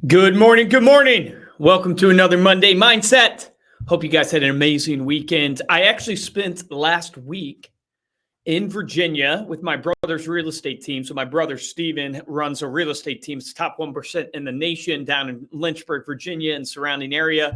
Good morning. Good morning. Welcome to another Monday Mindset. Hope you guys had an amazing weekend. I actually spent last week in Virginia with my brother's real estate team. So my brother Steven runs a real estate team. It's top 1% in the nation down in Lynchburg, Virginia and surrounding area.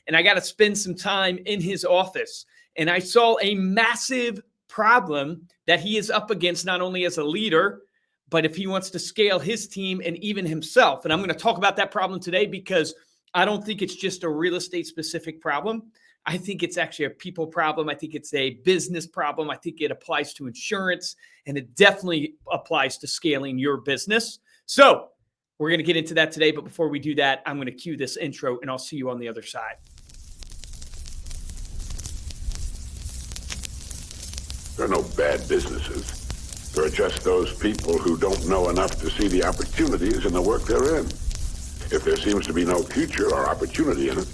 And I got to spend some time in his office. And I saw a massive problem that he is up against, not only as a leader, but if he wants to scale his team and even himself. And I'm going to talk about that problem today because I don't think it's just a real estate specific problem. I think it's actually a people problem. I think it's a business problem. I think it applies to insurance, and it definitely applies to scaling your business. So we're going to get into that today. But before we do that, I'm going to cue this intro and I'll see you on the other side. There are no bad businesses. There are just those people who don't know enough to see the opportunities in the work they're in. If there seems to be no future or opportunity in it,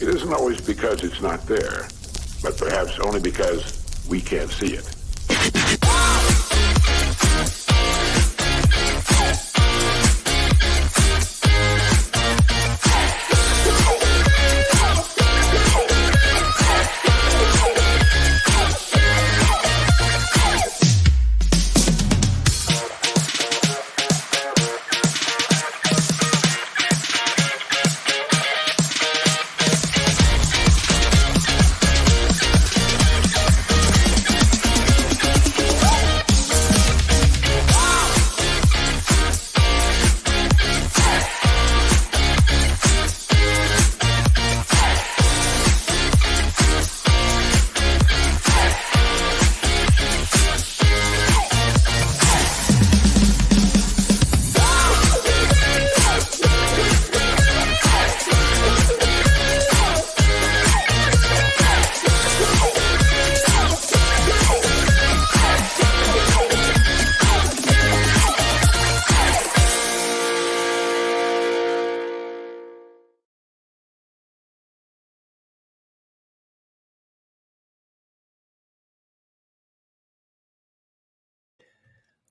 it isn't always because it's not there, but perhaps only because we can't see it.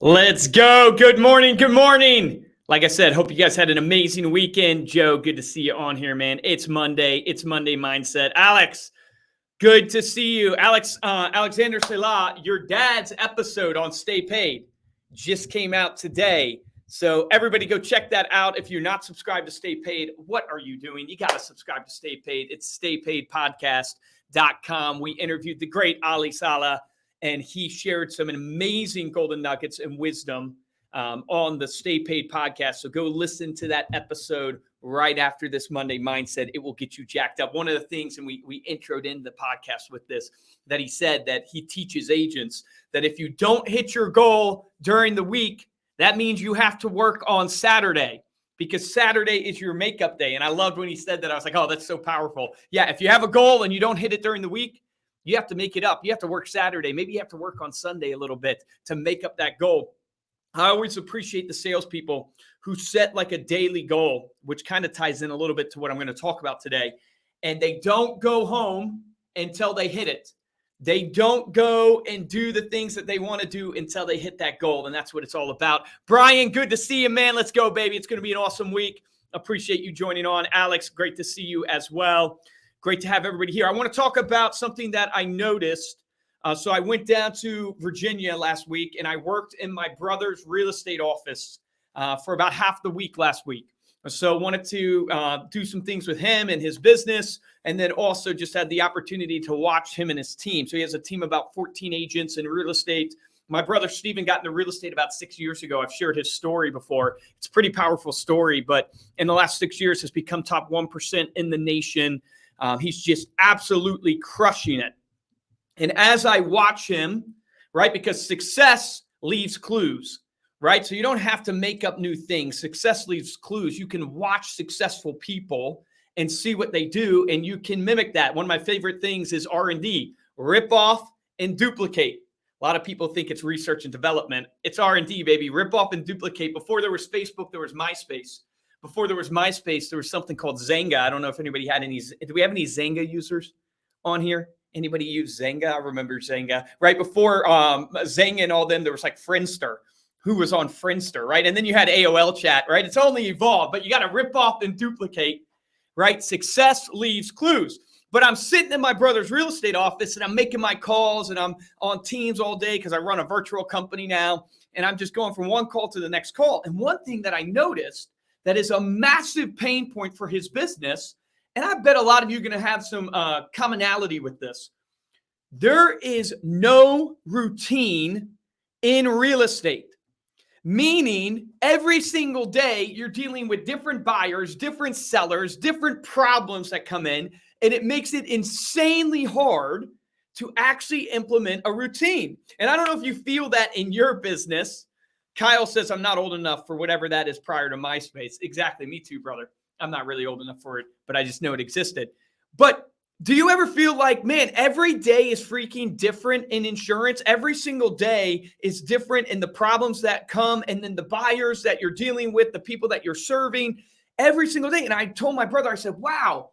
Let's go. Good morning. Good morning. Like I said, hope you guys had an amazing weekend. Joe, good to see you on here, man. It's Monday. It's Monday Mindset. Alex, good to see you. Alexander Salah, your dad's episode on Stay Paid just came out today. So everybody go check that out. If you're not subscribed to Stay Paid, what are you doing? You got to subscribe to Stay Paid. It's staypaidpodcast.com. We interviewed the great Ali Salah, and he shared some amazing golden nuggets and wisdom on the Stay Paid podcast. So go listen to that episode right after this Monday Mindset. It will get you jacked up. One of the things, and we introed in the podcast with this, that he said that he teaches agents that if you don't hit your goal during the week, that means you have to work on Saturday, because Saturday is your makeup day. And I loved when he said that. I was like, oh, that's so powerful. Yeah, if you have a goal and you don't hit it during the week, you have to make it up. You have to work Saturday. Maybe you have to work on Sunday a little bit to make up that goal. I always appreciate the salespeople who set like a daily goal, which kind of ties in a little bit to what I'm going to talk about today. And they don't go home until they hit it. They don't go and do the things that they want to do until they hit that goal. And that's what it's all about. Brian, good to see you, man. Let's go, baby. It's going to be an awesome week. Appreciate you joining on. Alex, great to see you as well. Great to have everybody here. I want to talk about something that I noticed. So I went down to Virginia last week, and I worked in my brother's real estate office for about half the week last week. So wanted to do some things with him and his business, and then also just had the opportunity to watch him and his team. So he has a team of about 14 agents in real estate. My brother Steven got into real estate about 6 years ago. I've shared his story before. It's a pretty powerful story, but in the last 6 years has become top 1% in the nation. He's just absolutely crushing it. And as I watch him, right, because success leaves clues, right? So you don't have to make up new things. Success leaves clues. You can watch successful people and see what they do, and you can mimic that. One of my favorite things is R&D, rip off and duplicate. A lot of people think it's research and development. It's R&D, baby. Rip off and duplicate. Before there was Facebook, there was MySpace. Before there was MySpace, there was something called Zynga. I don't know if anybody had any. Do we have any Zynga users on here? Anybody use Zynga? I remember Zynga. Right before Zynga and all them, there was like Friendster. who was on Friendster, right? And then you had AOL chat, right? It's only evolved, but you got to rip off and duplicate, right? Success leaves clues. But I'm sitting in my brother's real estate office and I'm making my calls and I'm on Teams all day because I run a virtual company now. And I'm just going from one call to the next call. And one thing that I noticed that is a massive pain point for his business, and I bet a lot of you are going to have some commonality with this. There is no routine in real estate. Meaning every single day you're dealing with different buyers, different sellers, different problems that come in, and it makes it insanely hard to actually implement a routine. And I don't know if you feel that in your business. Kyle says, I'm not old enough for whatever that is prior to MySpace. Exactly. Me too, brother. I'm not really old enough for it, but I just know it existed. But do you ever feel like, man, every day is freaking different in insurance? Every single day is different in the problems that come and then the buyers that you're dealing with, the people that you're serving every single day. And I told my brother, I said, wow,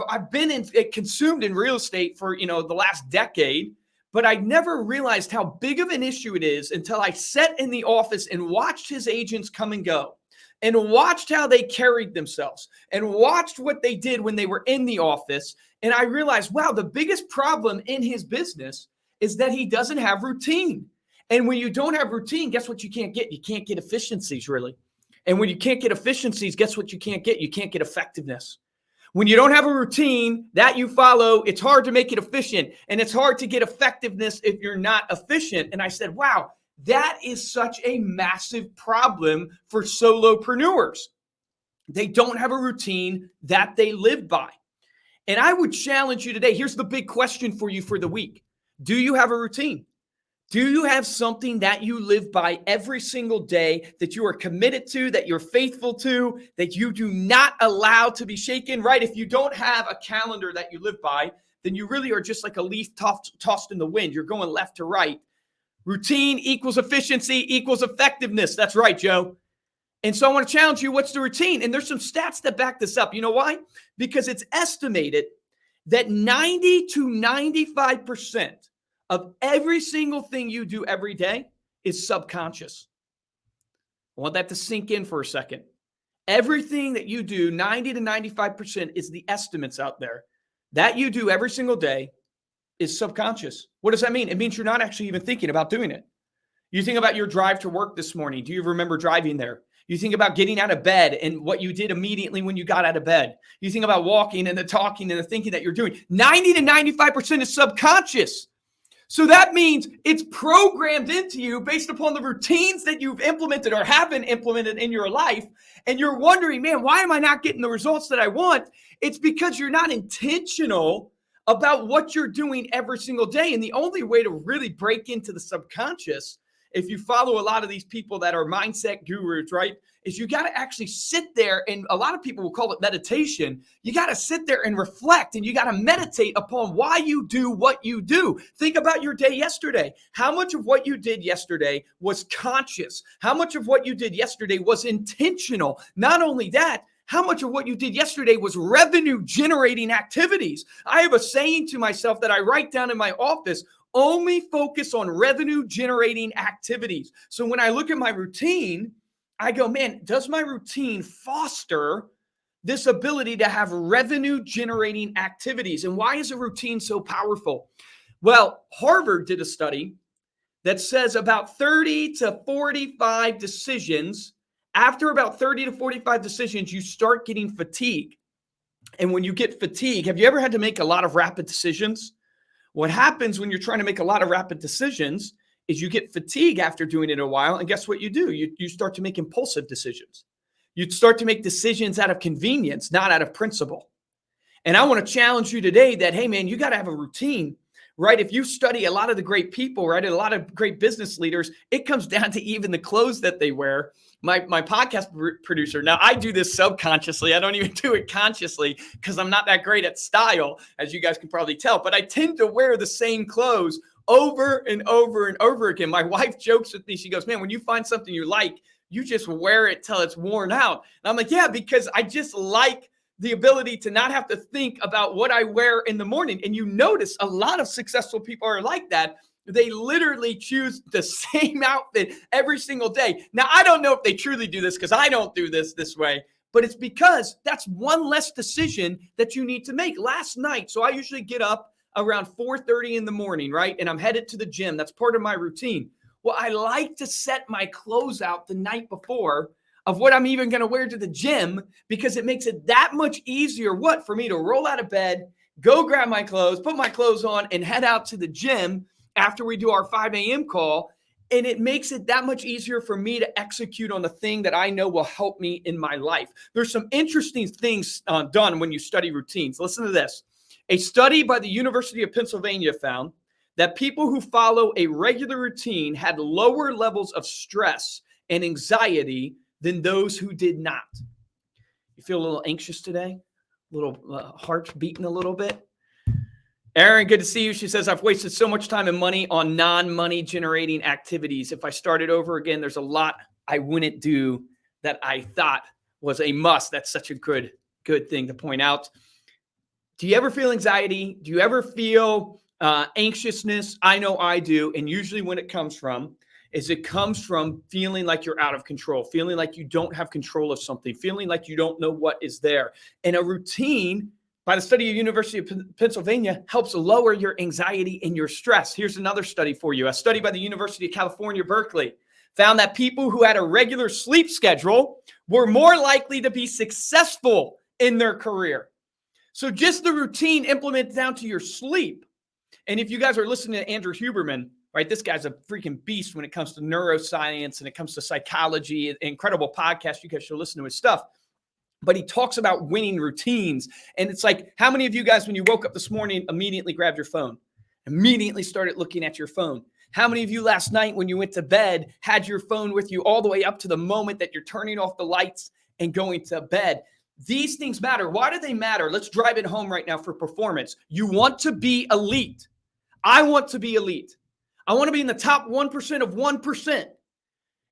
I've been consumed in real estate for, the last decade, but I never realized how big of an issue it is until I sat in the office and watched his agents come and go. And watched how they carried themselves and watched what they did when they were in the office. And I realized, wow, the biggest problem in his business is that he doesn't have routine. And when you don't have routine, guess what you can't get? You can't get efficiencies, really. And when you can't get efficiencies, guess what you can't get? You can't get effectiveness. When you don't have a routine that you follow, it's hard to make it efficient. And it's hard to get effectiveness if you're not efficient. And I said, wow, that is such a massive problem for solopreneurs. They don't have a routine that they live by. And I would challenge you today. Here's the big question for you for the week. Do you have a routine? Do you have something that you live by every single day, that you are committed to, that you're faithful to, that you do not allow to be shaken, right? If you don't have a calendar that you live by, then you really are just like a leaf tossed in the wind. You're going left to right. Routine equals efficiency equals effectiveness. That's right, Joe. And so I want to challenge you, what's the routine? And there's some stats that back this up. You know why? Because it's estimated that 90 to 95% of every single thing you do every day is subconscious. I want that to sink in for a second. Everything that you do, 90 to 95% is the estimates out there that you do every single day is subconscious. What does that mean? It means you're not actually even thinking about doing it. You think about your drive to work this morning. Do you remember driving there? You think about getting out of bed and what you did immediately when you got out of bed. You think about walking and the talking and the thinking that you're doing. 90 to 95% is subconscious. So that means it's programmed into you based upon the routines that you've implemented or haven't implemented in your life. And you're wondering, man, why am I not getting the results that I want? It's because you're not intentional about what you're doing every single day. And the only way to really break into the subconscious, if you follow a lot of these people that are mindset gurus, right, is you got to actually sit there, and a lot of people will call it meditation. You got to sit there and reflect, and you got to meditate upon why you do what you do. Think about your day yesterday. How much of what you did yesterday was conscious? How much of what you did yesterday was intentional? Not only that, how much of what you did yesterday was revenue generating activities? I have a saying to myself that I write down in my office: only focus on revenue generating activities. So when I look at my routine, I go, man, does my routine foster this ability to have revenue generating activities? And why is a routine so powerful? Well, Harvard did a study that says about 30 to 45 decisions. After about 30 to 45 decisions, you start getting fatigue. And when you get fatigue, have you ever had to make a lot of rapid decisions? What happens when you're trying to make a lot of rapid decisions is you get fatigue after doing it a while. And guess what you do? You start to make impulsive decisions. You start to make decisions out of convenience, not out of principle. And I want to challenge you today that, hey, man, you got to have a routine, right? If you study a lot of the great people, right, and a lot of great business leaders, it comes down to even the clothes that they wear. My podcast producer, now I do this subconsciously. I don't even do it consciously because I'm not that great at style, as you guys can probably tell. But I tend to wear the same clothes over and over and over again. My wife jokes with me. She goes, man, when you find something you like, you just wear it till it's worn out. And I'm like, yeah, because I just like the ability to not have to think about what I wear in the morning. And you notice a lot of successful people are like that. They literally choose the same outfit every single day. Now, I don't know if they truly do this because I don't do this way, but it's because that's one less decision that you need to make. Last night, so I usually get up around 4:30 in the morning, right? And I'm headed to the gym. That's part of my routine. Well, I like to set my clothes out the night before of what I'm even going to wear to the gym because it makes it that much easier, for me to roll out of bed, go grab my clothes, put my clothes on, and head out to the gym after we do our 5 a.m. call. And it makes it that much easier for me to execute on the thing that I know will help me in my life. There's some interesting things done when you study routines. Listen to this. A study by the University of Pennsylvania found that people who follow a regular routine had lower levels of stress and anxiety than those who did not. You feel a little anxious today? A little heart beating a little bit? Erin, good to see you. She says, I've wasted so much time and money on non-money generating activities. If I started over again, there's a lot I wouldn't do that I thought was a must. That's such a good thing to point out. Do you ever feel anxiety? Do you ever feel anxiousness? I know I do. And usually when it comes from feeling like you're out of control, feeling like you don't have control of something, feeling like you don't know what is there. And a routine, by the study of University of Pennsylvania, helps lower your anxiety and your stress. Here's another study for you. A study by the University of California, Berkeley, found that people who had a regular sleep schedule were more likely to be successful in their career. So just the routine implemented down to your sleep. And if you guys are listening to Andrew Huberman, right, this guy's a freaking beast when it comes to neuroscience and it comes to psychology. An incredible podcast. You guys should listen to his stuff. But he talks about winning routines. And it's like, how many of you guys, when you woke up this morning, immediately grabbed your phone, immediately started looking at your phone? How many of you last night when you went to bed had your phone with you all the way up to the moment that you're turning off the lights and going to bed? These things matter. Why do they matter? Let's drive it home right now for performance. You want to be elite. I want to be elite. I want to be in the top 1% of 1%.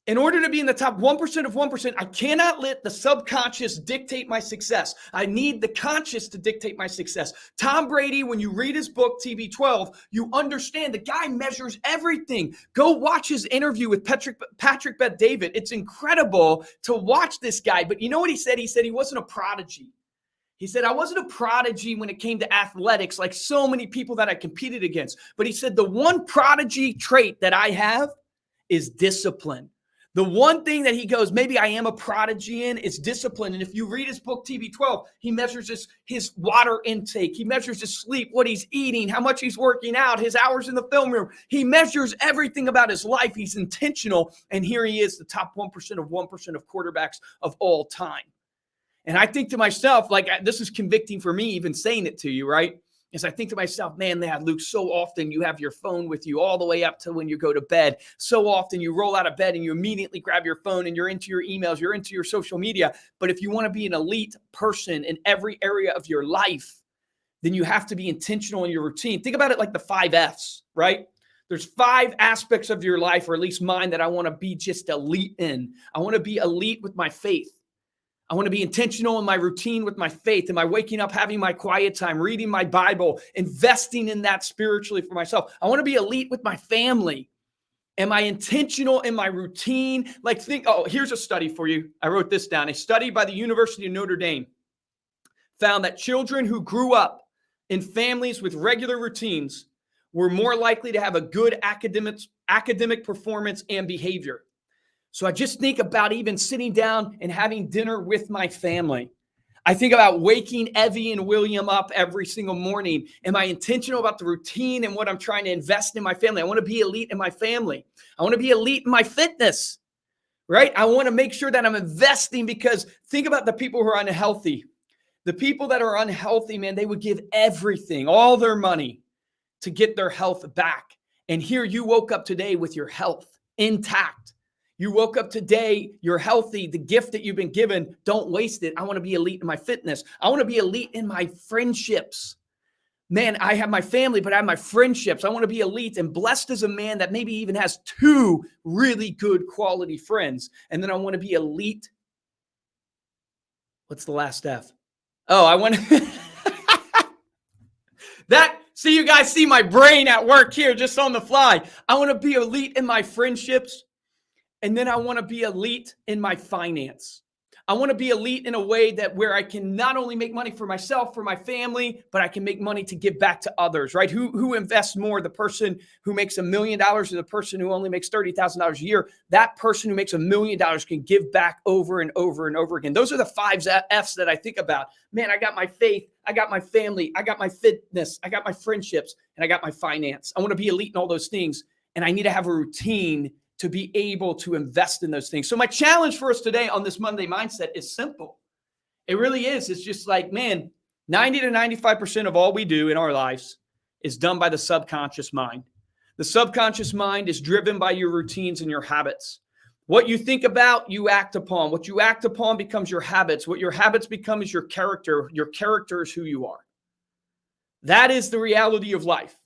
In order to be in the top 1% of 1%, I cannot let the subconscious dictate my success. I need the conscious to dictate my success. Tom Brady, when you read his book, TB12, you understand the guy measures everything. Go watch his interview with Patrick Bet-David. It's incredible to watch this guy. But you know what he said? He said he wasn't a prodigy. He said, I wasn't a prodigy when it came to athletics like so many people that I competed against. But he said, the one prodigy trait that I have is discipline. The one thing that he goes, maybe I am a prodigy in, is discipline. And if you read his book, TB12, he measures his water intake. He measures his sleep, what he's eating, how much he's working out, his hours in the film room. He measures everything about his life. He's intentional. And here he is, the top 1% of 1% of quarterbacks of all time. And I think to myself, like, this is convicting for me even saying it to you, right? As I think to myself, man, Luke, so often you have your phone with you all the way up to when you go to bed. So often you roll out of bed and you immediately grab your phone and you're into your emails, you're into your social media. But if you want to be an elite person in every area of your life, then you have to be intentional in your routine. Think about it like the 5 F's, right? There's 5 aspects of your life, or at least mine, that I want to be just elite in. I want to be elite with my faith. I want to be intentional in my routine with my faith. Am I waking up, having my quiet time, reading my Bible, investing in that spiritually for myself? I want to be elite with my family. Am I intentional in my routine? Here's a study for you. I wrote this down. A study by the University of Notre Dame found that children who grew up in families with regular routines were more likely to have a good academic performance and behavior. So I just think about even sitting down and having dinner with my family. I think about waking Evie and William up every single morning. Am I intentional about the routine and what I'm trying to invest in my family? I want to be elite in my family. I want to be elite in my fitness, right? I want to make sure that I'm investing, because think about the people who are unhealthy. The people that are unhealthy, man, they would give everything, all their money, to get their health back. And here you woke up today with your health intact. You woke up today, you're healthy, the gift that you've been given, don't waste it. I want to be elite in my fitness. I want to be elite in my friendships. Man, I have my family, but I have my friendships. I want to be elite and blessed as a man that maybe even has 2 really good quality friends. And then I want to be elite. What's the last F? Oh, I want to... See, you guys see my brain at work here just on the fly. I want to be elite in my friendships, and then I want to be elite in my finance. I want to be elite in a way that where I can not only make money for myself, for my family, but I can make money to give back to others, right? Who invests more, the person who makes $1 million or the person who only makes $30,000 a year? That person who makes $1 million can give back over and over and over again. Those are the 5 F's that I think about. Man, I got my faith, I got my family, I got my fitness, I got my friendships, and I got my finance. I want to be elite in all those things, and I need to have a routine to be able to invest in those things. So my challenge for us today on this Monday Mindset is simple. It really is. It's just like, man, 90 to 95% of all we do in our lives is done by the subconscious mind. The subconscious mind is driven by your routines and your habits. What you think about, you act upon. What you act upon becomes your habits. What your habits become is your character. Your character is who you are. That is the reality of life.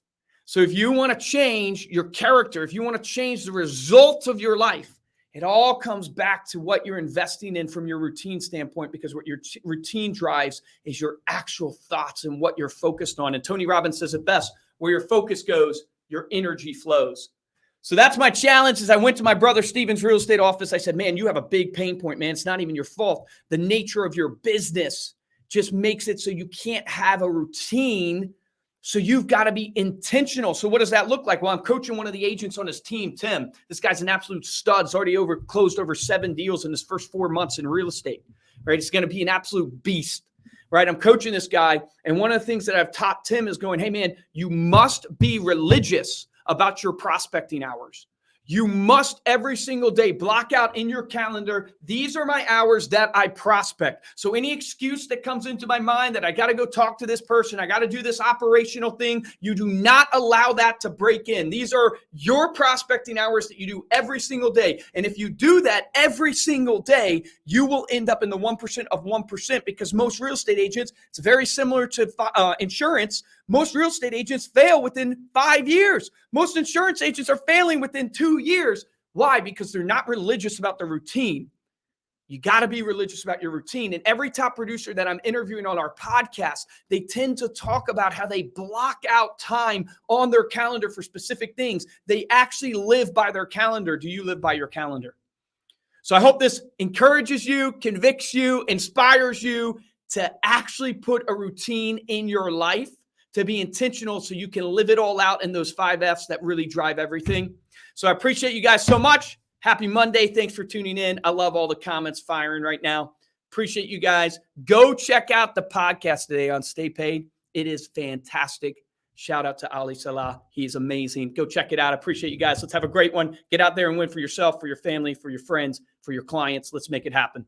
So if you want to change your character, if you want to change the results of your life, it all comes back to what you're investing in from your routine standpoint, because what your routine drives is your actual thoughts and what you're focused on. And Tony Robbins says it best, where your focus goes, your energy flows. So that's my challenge. As I went to my brother Steven's real estate office, I said, man, you have a big pain point, man. It's not even your fault. The nature of your business just makes it so you can't have a routine. So you've got to be intentional. So what does that look like? Well, I'm coaching one of the agents on his team, Tim. This guy's an absolute stud. He's already closed over 7 deals in his first 4 months in real estate, right? It's going to be an absolute beast, right? I'm coaching this guy. And one of the things that I've taught Tim is going, hey, man, you must be religious about your prospecting hours. You must every single day block out in your calendar, these are my hours that I prospect. So any excuse that comes into my mind that I got to go talk to this person, I got to do this operational thing, you do not allow that to break in. These are your prospecting hours that you do every single day. And if you do that every single day, you will end up in the 1% of 1%, because most real estate agents, it's very similar to insurance. Most real estate agents fail within 5 years. Most insurance agents are failing within 2 years. Why? Because they're not religious about the routine. You got to be religious about your routine. And every top producer that I'm interviewing on our podcast, they tend to talk about how they block out time on their calendar for specific things. They actually live by their calendar. Do you live by your calendar? So I hope this encourages you, convicts you, inspires you to actually put a routine in your life, to be intentional so you can live it all out in those 5 F's that really drive everything. So I appreciate you guys so much. Happy Monday. Thanks for tuning in. I love all the comments firing right now. Appreciate you guys. Go check out the podcast today on Stay Paid. It is fantastic. Shout out to Ali Salah. He's amazing. Go check it out. I appreciate you guys. Let's have a great one. Get out there and win for yourself, for your family, for your friends, for your clients. Let's make it happen.